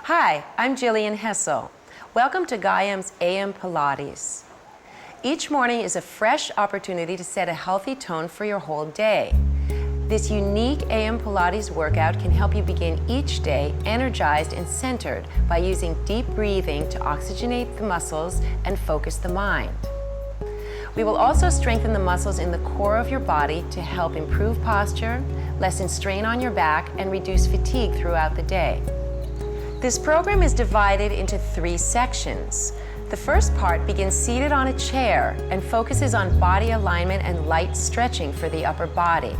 Hi, I'm Jillian Hessel. Welcome to Gaiam's AM Pilates. Each morning is a fresh opportunity to set a healthy tone for your whole day. This unique AM Pilates workout can help you begin each day energized and centered by using deep breathing to oxygenate the muscles and focus the mind. We will also strengthen the muscles in the core of your body to help improve posture, lessen strain on your back, and reduce fatigue throughout the day. This program is divided into 3 sections. The first part begins seated on a chair and focuses on body alignment and light stretching for the upper body.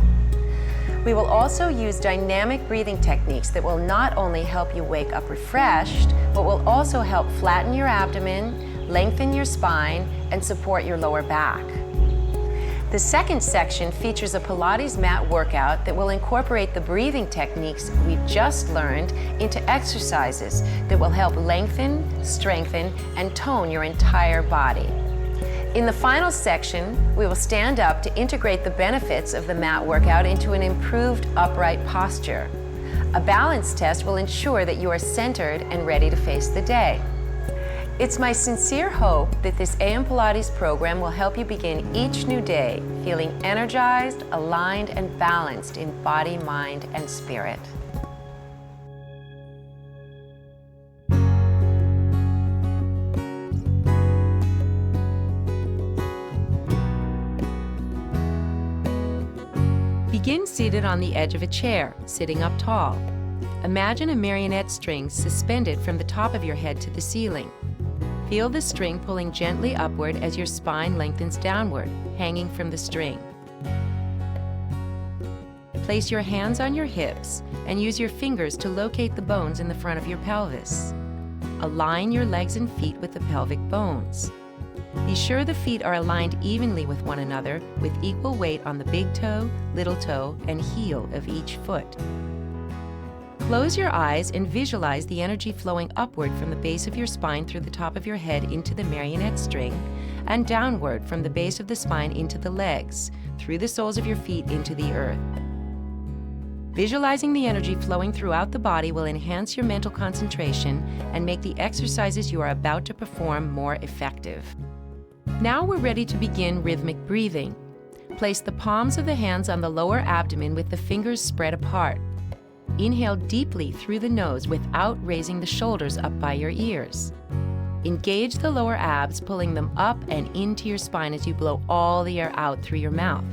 We will also use dynamic breathing techniques that will not only help you wake up refreshed, but will also help flatten your abdomen, lengthen your spine, and support your lower back. The second section features a Pilates mat workout that will incorporate the breathing techniques we've just learned into exercises that will help lengthen, strengthen, and tone your entire body. In the final section, we will stand up to integrate the benefits of the mat workout into an improved upright posture. A balance test will ensure that you are centered and ready to face the day. It's my sincere hope that this AM Pilates program will help you begin each new day feeling energized, aligned, and balanced in body, mind, and spirit. Begin seated on the edge of a chair, sitting up tall. Imagine a marionette string suspended from the top of your head to the ceiling. Feel the string pulling gently upward as your spine lengthens downward, hanging from the string. Place your hands on your hips and use your fingers to locate the bones in the front of your pelvis. Align your legs and feet with the pelvic bones. Be sure the feet are aligned evenly with one another with equal weight on the big toe, little toe, and heel of each foot. Close your eyes and visualize the energy flowing upward from the base of your spine through the top of your head into the marionette string and downward from the base of the spine into the legs, through the soles of your feet into the earth. Visualizing the energy flowing throughout the body will enhance your mental concentration and make the exercises you are about to perform more effective. Now we're ready to begin rhythmic breathing. Place the palms of the hands on the lower abdomen with the fingers spread apart. Inhale deeply through the nose without raising the shoulders up by your ears. Engage the lower abs, pulling them up and into your spine as you blow all the air out through your mouth.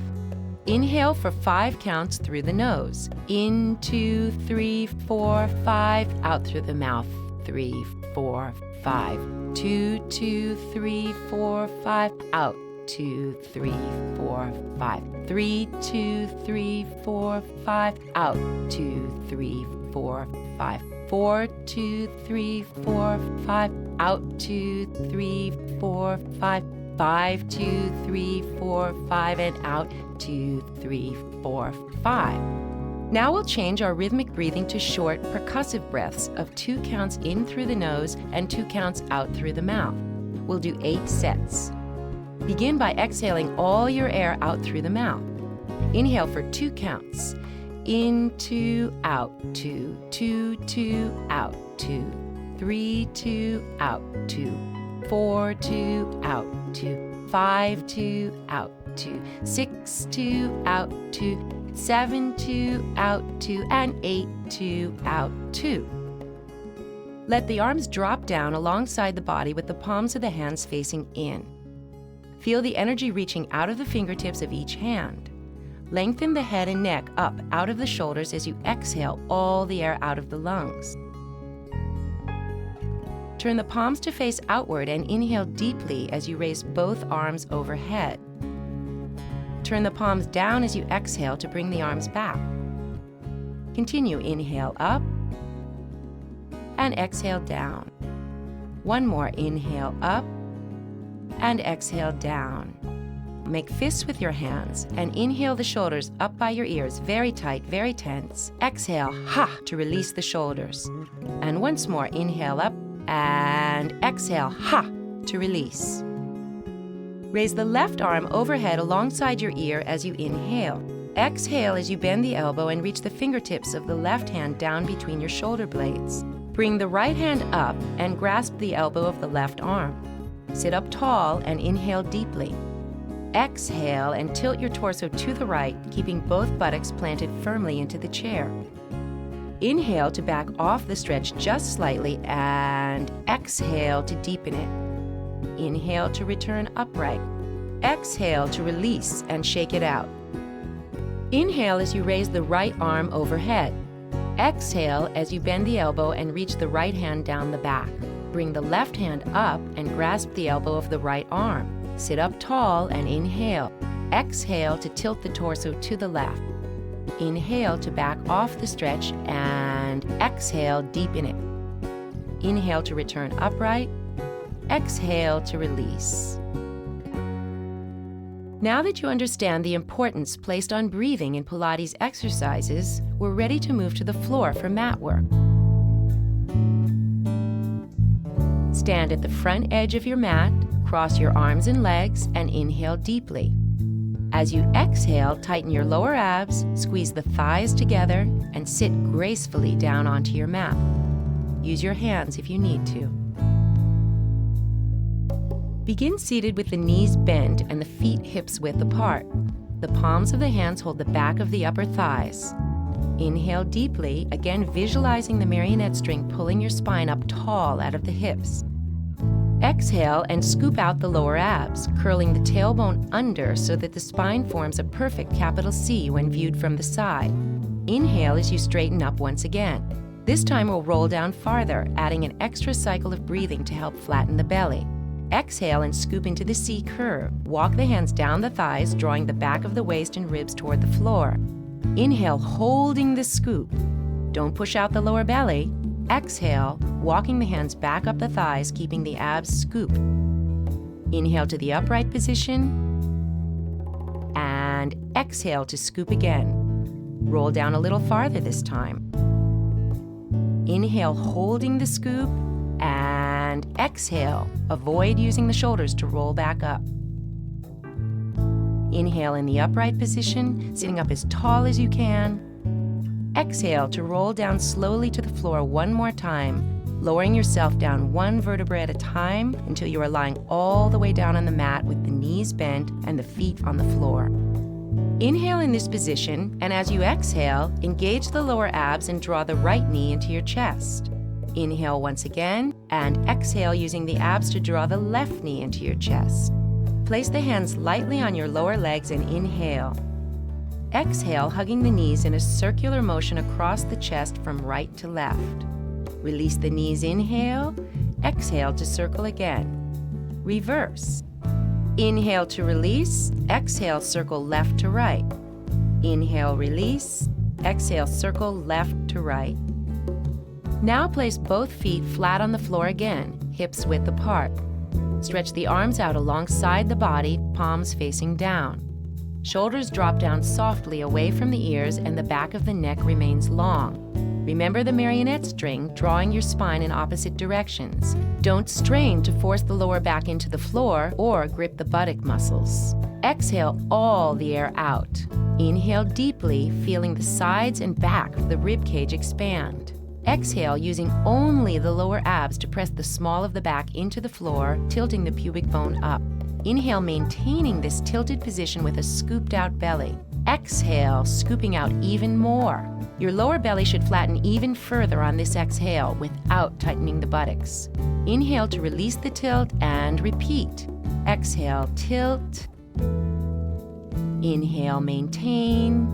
Inhale for 5 counts through the nose. In, 2, 3, 4, 5. Out through the mouth. 3, 4, 5. 2, 2, 3, 4, 5. Out. 2, 3, 4, 5. 3, 2, 3, 4, 5. Out. 2, 3, 4, 5. 4, 2, 3, 4, 5. Out. 2, 3, 4, 5. 5, 2, 3, 4, 5, and out. 2, 3, 4, 5. Now we'll change our rhythmic breathing to short, percussive breaths of 2 counts in through the nose and 2 counts out through the mouth. We'll do 8 sets. Begin by exhaling all your air out through the mouth. Inhale for 2 counts. In, 2, out, 2, 2, 2, out, 2, 3, 2, out, 2, 4, 2, out, 2, 5, 2, out, 2, 6, 2, out, 2, 7, 2, out, 2, and 8, 2, out, 2. Let the arms drop down alongside the body with the palms of the hands facing in. Feel the energy reaching out of the fingertips of each hand. Lengthen the head and neck up out of the shoulders as you exhale all the air out of the lungs. Turn the palms to face outward and inhale deeply as you raise both arms overhead. Turn the palms down as you exhale to bring the arms back. Continue, inhale up and exhale down. One more, inhale up and exhale down. Make fists with your hands and inhale the shoulders up by your ears, very tight, very tense. Exhale, ha, to release the shoulders. And once more, inhale up and exhale, ha, to release. Raise the left arm overhead alongside your ear as you inhale. Exhale as you bend the elbow and reach the fingertips of the left hand down between your shoulder blades. Bring the right hand up and grasp the elbow of the left arm. Sit up tall and inhale deeply. Exhale and tilt your torso to the right, keeping both buttocks planted firmly into the chair. Inhale to back off the stretch just slightly and exhale to deepen it. Inhale to return upright. Exhale to release and shake it out. Inhale as you raise the right arm overhead. Exhale as you bend the elbow and reach the right hand down the back. Bring the left hand up and grasp the elbow of the right arm. Sit up tall and inhale. Exhale to tilt the torso to the left. Inhale to back off the stretch and exhale, deepen it. Inhale to return upright. Exhale to release. Now that you understand the importance placed on breathing in Pilates exercises, we're ready to move to the floor for mat work. Stand at the front edge of your mat, cross your arms and legs, and inhale deeply. As you exhale, tighten your lower abs, squeeze the thighs together, and sit gracefully down onto your mat. Use your hands if you need to. Begin seated with the knees bent and the feet hips width apart. The palms of the hands hold the back of the upper thighs. Inhale deeply, again visualizing the marionette string pulling your spine up tall out of the hips. Exhale and scoop out the lower abs, curling the tailbone under so that the spine forms a perfect capital C when viewed from the side. Inhale as you straighten up once again. This time we'll roll down farther, adding an extra cycle of breathing to help flatten the belly. Exhale and scoop into the C curve. Walk the hands down the thighs, drawing the back of the waist and ribs toward the floor. Inhale, holding the scoop. Don't push out the lower belly. Exhale, walking the hands back up the thighs, keeping the abs scooped. Inhale to the upright position. And exhale to scoop again. Roll down a little farther this time. Inhale, holding the scoop. And exhale. Avoid using the shoulders to roll back up. Inhale in the upright position, sitting up as tall as you can. Exhale to roll down slowly to the floor one more time, lowering yourself down one vertebra at a time until you are lying all the way down on the mat with the knees bent and the feet on the floor. Inhale in this position, and as you exhale, engage the lower abs and draw the right knee into your chest. Inhale once again, and exhale using the abs to draw the left knee into your chest. Place the hands lightly on your lower legs and inhale. Exhale, hugging the knees in a circular motion across the chest from right to left. Release the knees, inhale. Exhale to circle again. Reverse. Inhale to release. Exhale, circle left to right. Inhale, release. Exhale, circle left to right. Now place both feet flat on the floor again, hips width apart. Stretch the arms out alongside the body, palms facing down. Shoulders drop down softly away from the ears and the back of the neck remains long. Remember the marionette string, drawing your spine in opposite directions. Don't strain to force the lower back into the floor or grip the buttock muscles. Exhale all the air out. Inhale deeply, feeling the sides and back of the rib cage expand. Exhale, using only the lower abs to press the small of the back into the floor, tilting the pubic bone up. Inhale, maintaining this tilted position with a scooped out belly. Exhale, scooping out even more. Your lower belly should flatten even further on this exhale without tightening the buttocks. Inhale to release the tilt and repeat. Exhale, tilt. Inhale, maintain.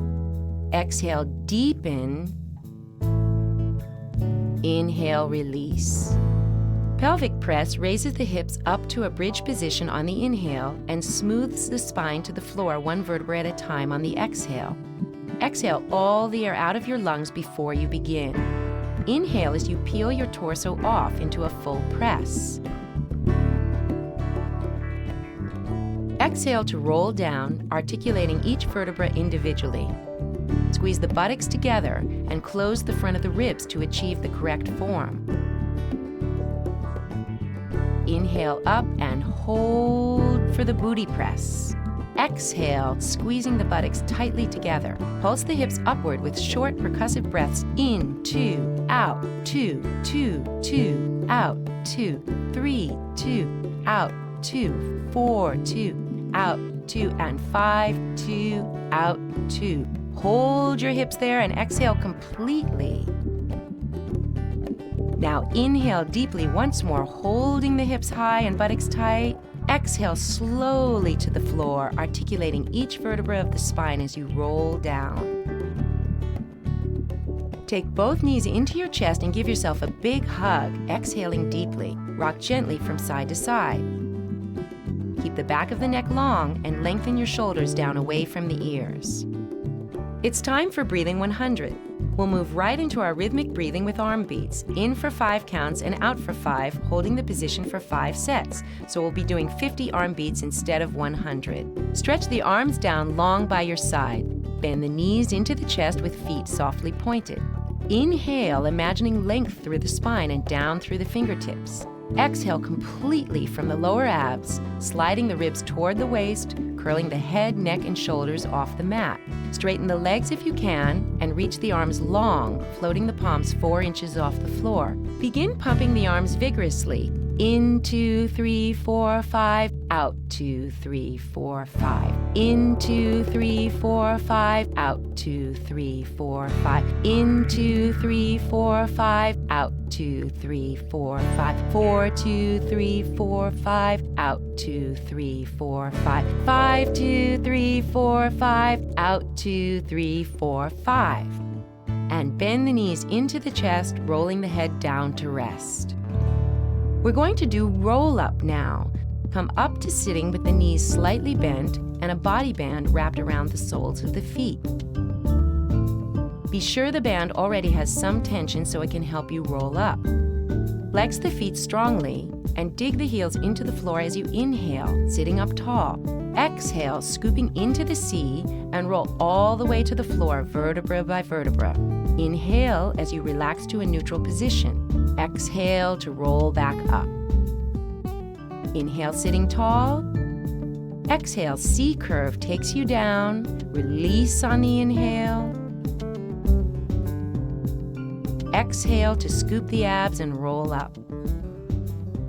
Exhale, deepen. Inhale, release. Pelvic press raises the hips up to a bridge position on the inhale and smooths the spine to the floor one vertebra at a time on the exhale. Exhale all the air out of your lungs before you begin. Inhale as you peel your torso off into a full press. Exhale to roll down, articulating each vertebra individually. Squeeze the buttocks together and close the front of the ribs to achieve the correct form. Inhale up and hold for the booty press. exhale, squeezing the buttocks tightly together. Pulse the hips upward with short, percussive breaths. In, 2, out, 2, 2, 2, out, 2, 3, 2, out, 2, 4, 2, out, 2, and 5, 2, out, 2. Hold your hips there and exhale completely. Now inhale deeply once more, holding the hips high and buttocks tight. Exhale slowly to the floor, articulating each vertebra of the spine as you roll down. Take both knees into your chest and give yourself a big hug, exhaling deeply. Rock gently from side to side. Keep the back of the neck long and lengthen your shoulders down away from the ears. It's time for Breathing 100. We'll move right into our rhythmic breathing with arm beats, in for 5 counts and out for 5, holding the position for 5 sets. So we'll be doing 50 arm beats instead of 100. Stretch the arms down long by your side. Bend the knees into the chest with feet softly pointed. Inhale, imagining length through the spine and down through the fingertips. Exhale completely from the lower abs, sliding the ribs toward the waist, curling the head, neck, and shoulders off the mat. Straighten the legs if you can, and reach the arms long, floating the palms 4 inches off the floor. Begin pumping the arms vigorously. In, 2, 3, 4, 5, out, 2, 3, 4, 5. In, 2, 3, 4, 5, out, 2, 3, 4, 5. In, 2, 3, 4, 5, out, 2, 3, 4, 5. 4, 2, 3, 4, 5, out, 2, 3, 4, 5. 5, 2, 3, 4, 5, out, 2, 3, 4, 5. And bend the knees into the chest, rolling the head down to rest. We're going to do roll-up now. Come up to sitting with the knees slightly bent and a body band wrapped around the soles of the feet. Be sure the band already has some tension so it can help you roll up. Flex the feet strongly and dig the heels into the floor as you inhale, sitting up tall. Exhale, scooping into the C and roll all the way to the floor, vertebra by vertebra. Inhale as you relax to a neutral position. Exhale to roll back up. Inhale, sitting tall. Exhale, C curve takes you down. Release on the inhale. Exhale to scoop the abs and roll up.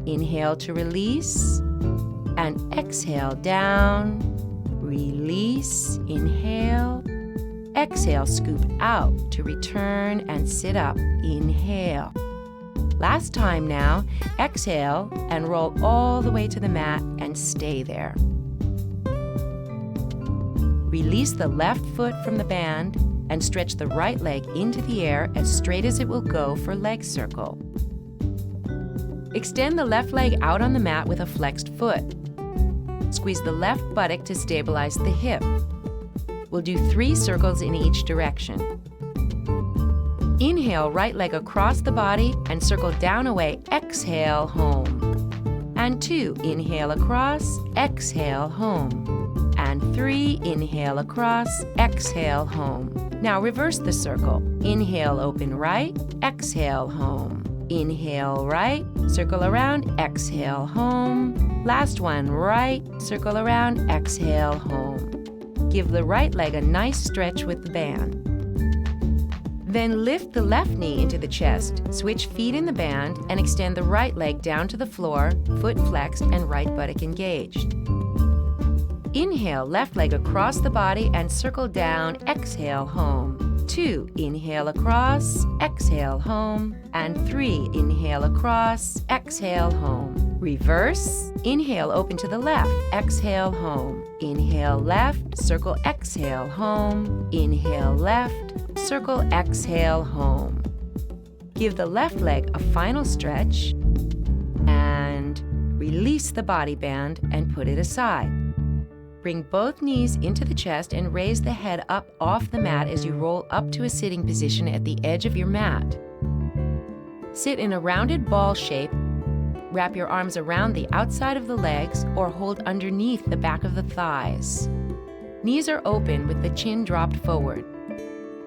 Inhale to release. And exhale down. Release. Inhale. Exhale, scoop out to return and sit up. Inhale. Last time now, exhale and roll all the way to the mat and stay there. Release the left foot from the band and stretch the right leg into the air as straight as it will go for leg circle. Extend the left leg out on the mat with a flexed foot. Squeeze the left buttock to stabilize the hip. We'll do 3 circles in each direction. Inhale, right leg across the body and circle down away. Exhale, home. And 2, inhale across, exhale, home. And 3, inhale across, exhale, home. Now reverse the circle. Inhale, open right, exhale, home. Inhale, right, circle around, exhale, home. Last one, right, circle around, exhale, home. Give the right leg a nice stretch with the band. Then lift the left knee into the chest, switch feet in the band, and extend the right leg down to the floor, foot flexed and right buttock engaged. Inhale, left leg across the body and circle down, exhale, home. 2, inhale across, exhale, home. And 3, inhale across, exhale, home. Reverse, inhale, open to the left, exhale, home. Inhale, left, circle, exhale, home. Inhale, left, circle, exhale, home. Give the left leg a final stretch and release the body band and put it aside. Bring both knees into the chest and raise the head up off the mat as you roll up to a sitting position at the edge of your mat. Sit in a rounded ball shape. Wrap your arms around the outside of the legs or hold underneath the back of the thighs. Knees are open with the chin dropped forward.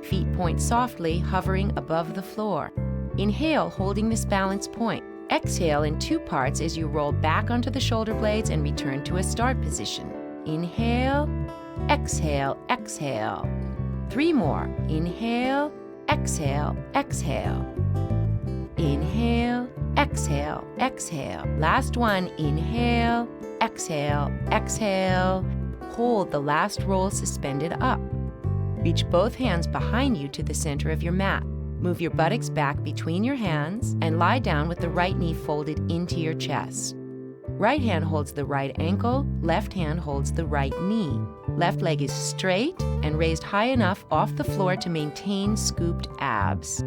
Feet point softly, hovering above the floor. Inhale, holding this balance point. Exhale in 2 parts as you roll back onto the shoulder blades and return to a start position. Inhale, exhale, exhale. 3 more. Inhale, exhale, exhale. Inhale, exhale, exhale. Last one. Inhale, exhale, exhale. Hold the last roll suspended up. Reach both hands behind you to the center of your mat. Move your buttocks back between your hands and lie down with the right knee folded into your chest. Right hand holds the right ankle, left hand holds the right knee. Left leg is straight and raised high enough off the floor to maintain scooped abs.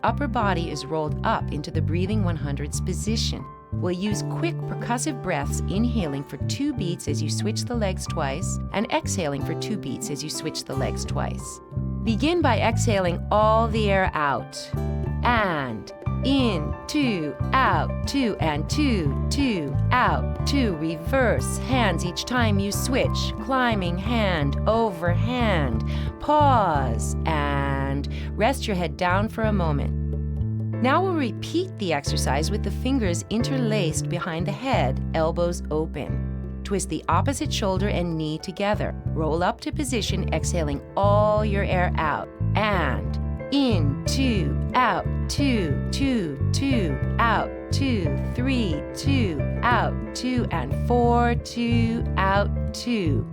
Upper body is rolled up into the breathing 100s position. We'll use quick percussive breaths, inhaling for 2 beats as you switch the legs twice, and exhaling for 2 beats as you switch the legs twice. Begin by exhaling all the air out. And in, 2, out, 2, and 2, 2, out, 2. Reverse hands each time you switch, climbing hand over hand. Pause and rest your head down for a moment. Now we'll repeat the exercise with the fingers interlaced behind the head, elbows open. Twist the opposite shoulder and knee together. Roll up to position, exhaling all your air out. And in, 2, out, 2, 2, 2, out, 2, 3, 2, out, 2, and 4, 2, out, 2.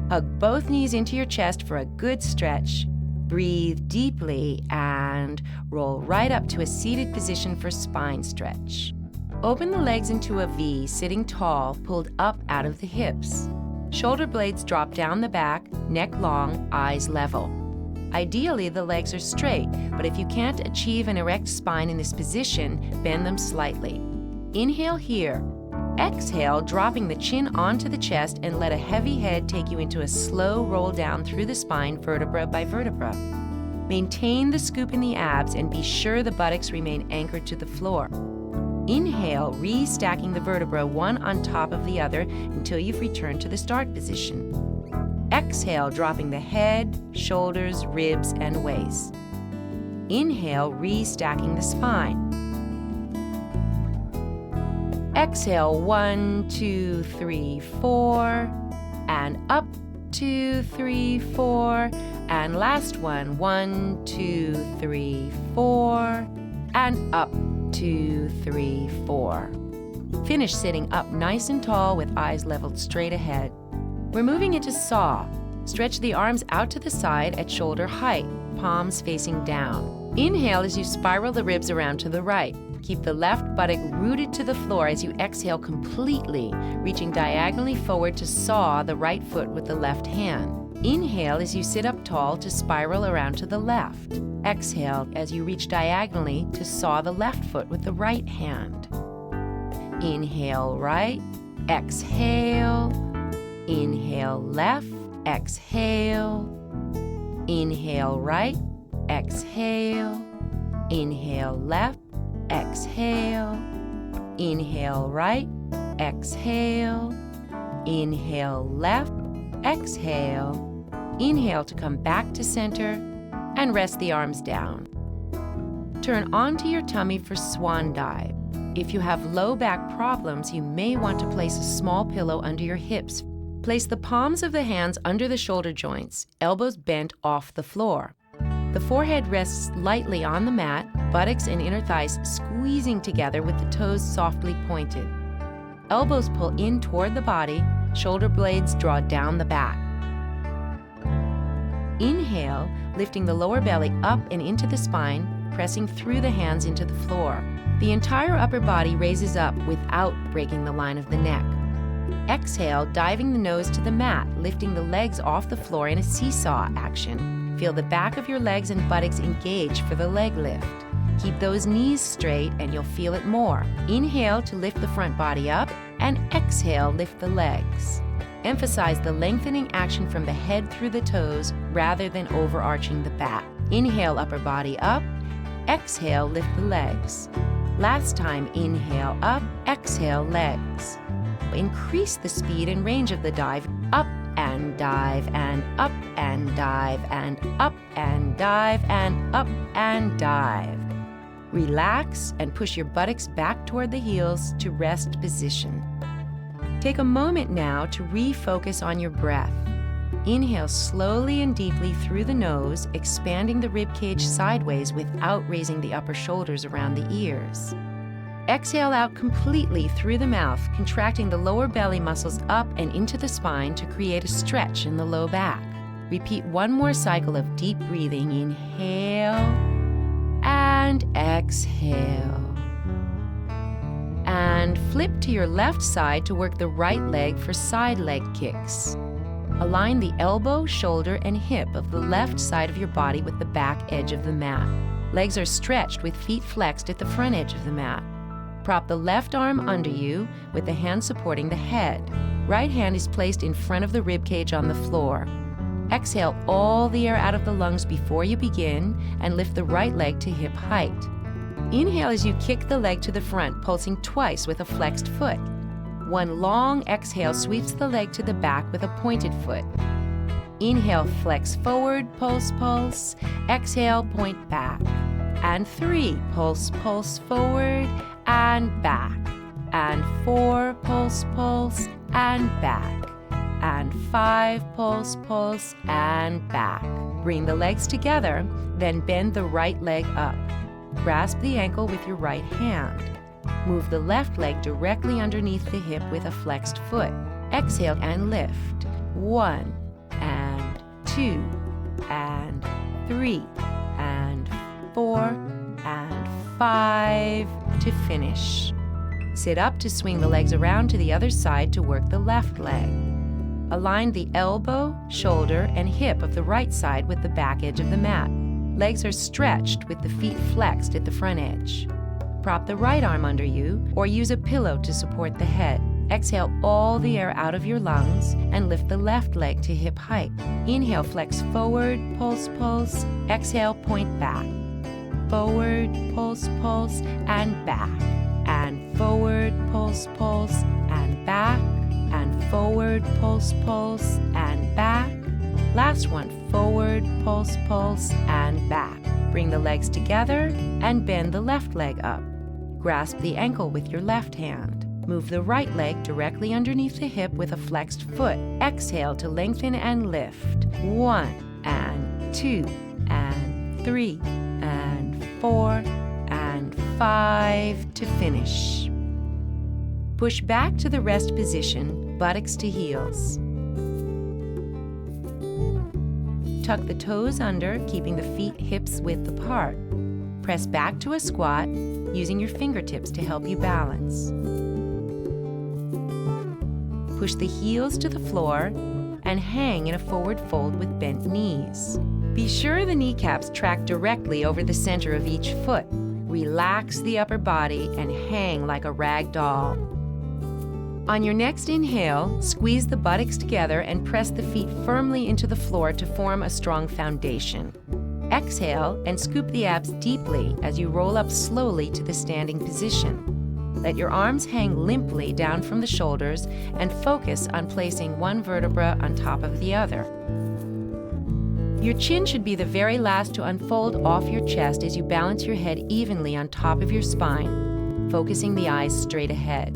Hug both knees into your chest for a good stretch. Breathe deeply and roll right up to a seated position for spine stretch. Open the legs into a V, sitting tall, pulled up out of the hips. Shoulder blades drop down the back, neck long, eyes level. Ideally, the legs are straight, but if you can't achieve an erect spine in this position, bend them slightly. Inhale here. Exhale, dropping the chin onto the chest and let a heavy head take you into a slow roll down through the spine, vertebra by vertebra. Maintain the scoop in the abs and be sure the buttocks remain anchored to the floor. Inhale, re-stacking the vertebra one on top of the other until you've returned to the start position. Exhale, dropping the head, shoulders, ribs, and waist. Inhale, re-stacking the spine. Exhale, 1, 2, 3, 4, and up, 2, 3, 4, and last one, 1, 2, 3, 4, and up, 2, 3, 4. Finish sitting up nice and tall with eyes leveled straight ahead. We're moving into saw. Stretch the arms out to the side at shoulder height, palms facing down. Inhale as you spiral the ribs around to the right. Keep the left buttock rooted to the floor as you exhale completely, reaching diagonally forward to saw the right foot with the left hand. Inhale as you sit up tall to spiral around to the left. Exhale as you reach diagonally to saw the left foot with the right hand. Inhale right, exhale. Inhale left, exhale. Inhale right, exhale. Inhale left, exhale. Inhale right, exhale. Inhale left, exhale. Inhale to come back to center and rest the arms down. Turn onto your tummy for swan dive. If you have low back problems, you may want to place a small pillow under your hips. Place the palms of the hands under the shoulder joints, elbows bent off the floor. The forehead rests lightly on the mat, buttocks and inner thighs squeezing together with the toes softly pointed. Elbows pull in toward the body, shoulder blades draw down the back. Inhale, lifting the lower belly up and into the spine, pressing through the hands into the floor. The entire upper body raises up without breaking the line of the neck. Exhale, diving the nose to the mat, lifting the legs off the floor in a seesaw action. Feel the back of your legs and buttocks engage for the leg lift. Keep those knees straight and you'll feel it more. Inhale to lift the front body up and exhale, lift the legs. Emphasize the lengthening action from the head through the toes rather than overarching the back. Inhale, upper body up. Exhale, lift the legs. Last time, inhale up, exhale, legs. Increase the speed and range of the dive. Up and dive and up and dive and up and dive and up and dive. Relax and push your buttocks back toward the heels to rest position. Take a moment now to refocus on your breath. Inhale slowly and deeply through the nose, expanding the ribcage sideways without raising the upper shoulders around the ears. Exhale out completely through the mouth, contracting the lower belly muscles up and into the spine to create a stretch in the low back. Repeat one more cycle of deep breathing. Inhale and exhale. And flip to your left side to work the right leg for side leg kicks. Align the elbow, shoulder, and hip of the left side of your body with the back edge of the mat. Legs are stretched with feet flexed at the front edge of the mat. Prop the left arm under you with the hand supporting the head. Right hand is placed in front of the ribcage on the floor. Exhale all the air out of the lungs before you begin and lift the right leg to hip height. Inhale as you kick the leg to the front, pulsing twice with a flexed foot. One long exhale sweeps the leg to the back with a pointed foot. Inhale, flex forward, pulse, pulse. Exhale, point back. And 3, pulse, pulse forward and back. And 4, pulse, pulse and back. And 5, pulse, pulse and back. Bring the legs together, then bend the right leg up. Grasp the ankle with your right hand. Move the left leg directly underneath the hip with a flexed foot. Exhale and lift. 1 and 2 and 3 and 4 and 5 to finish. Sit up to swing the legs around to the other side to work the left leg. Align the elbow, shoulder, and hip of the right side with the back edge of the mat. Legs are stretched with the feet flexed at the front edge. Prop the right arm under you or use a pillow to support the head. Exhale all the air out of your lungs and lift the left leg to hip height. Inhale, flex forward, pulse, pulse. Exhale, point back. Forward, pulse, pulse, and back. And forward, pulse, pulse, and back. And forward, pulse, pulse, and back. Last one, forward, pulse, pulse, and back. Bring the legs together and bend the left leg up. Grasp the ankle with your left hand. Move the right leg directly underneath the hip with a flexed foot. Exhale to lengthen and lift. 1 and 2 and 3 and 4 and 5 to finish. Push back to the rest position, buttocks to heels. Tuck the toes under, keeping the feet hips width apart. Press back to a squat, using your fingertips to help you balance. Push the heels to the floor and hang in a forward fold with bent knees. Be sure the kneecaps track directly over the center of each foot. Relax the upper body and hang like a rag doll. On your next inhale, squeeze the buttocks together and press the feet firmly into the floor to form a strong foundation. Exhale and scoop the abs deeply as you roll up slowly to the standing position. Let your arms hang limply down from the shoulders and focus on placing one vertebra on top of the other. Your chin should be the very last to unfold off your chest as you balance your head evenly on top of your spine, focusing the eyes straight ahead.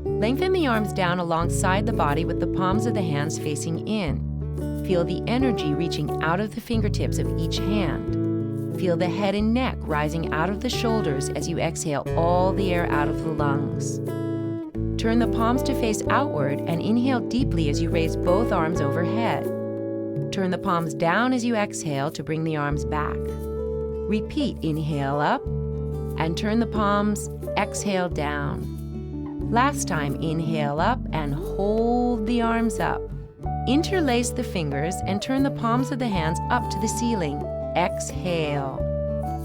Lengthen the arms down alongside the body with the palms of the hands facing in. Feel the energy reaching out of the fingertips of each hand. Feel the head and neck rising out of the shoulders as you exhale all the air out of the lungs. Turn the palms to face outward and inhale deeply as you raise both arms overhead. Turn the palms down as you exhale to bring the arms back. Repeat, inhale up and turn the palms, exhale down. Last time, inhale up and hold the arms up. Interlace the fingers and turn the palms of the hands up to the ceiling. Exhale.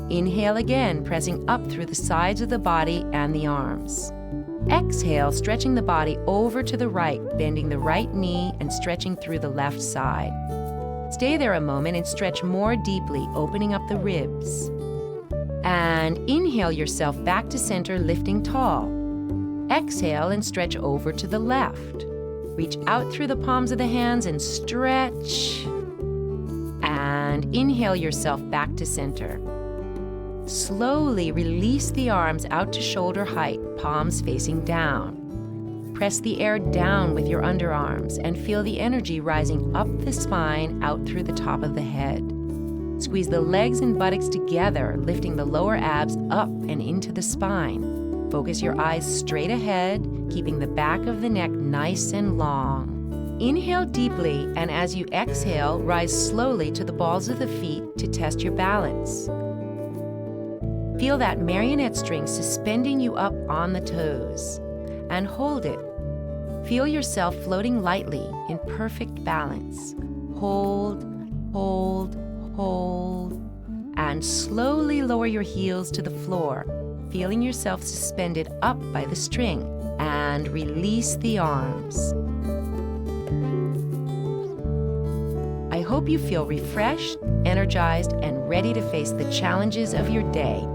Inhale again, pressing up through the sides of the body and the arms. Exhale, stretching the body over to the right, bending the right knee and stretching through the left side. Stay there a moment and stretch more deeply, opening up the ribs. And inhale yourself back to center, lifting tall. Exhale and stretch over to the left. Reach out through the palms of the hands and stretch. And inhale yourself back to center. Slowly release the arms out to shoulder height, palms facing down. Press the air down with your underarms and feel the energy rising up the spine out through the top of the head. Squeeze the legs and buttocks together, lifting the lower abs up and into the spine. Focus your eyes straight ahead, keeping the back of the neck nice and long. Inhale deeply, and as you exhale, rise slowly to the balls of the feet to test your balance. Feel that marionette string suspending you up on the toes, and hold it. Feel yourself floating lightly in perfect balance. Hold, hold, hold, and slowly lower your heels to the floor, feeling yourself suspended up by the string, and release the arms. I hope you feel refreshed, energized, and ready to face the challenges of your day.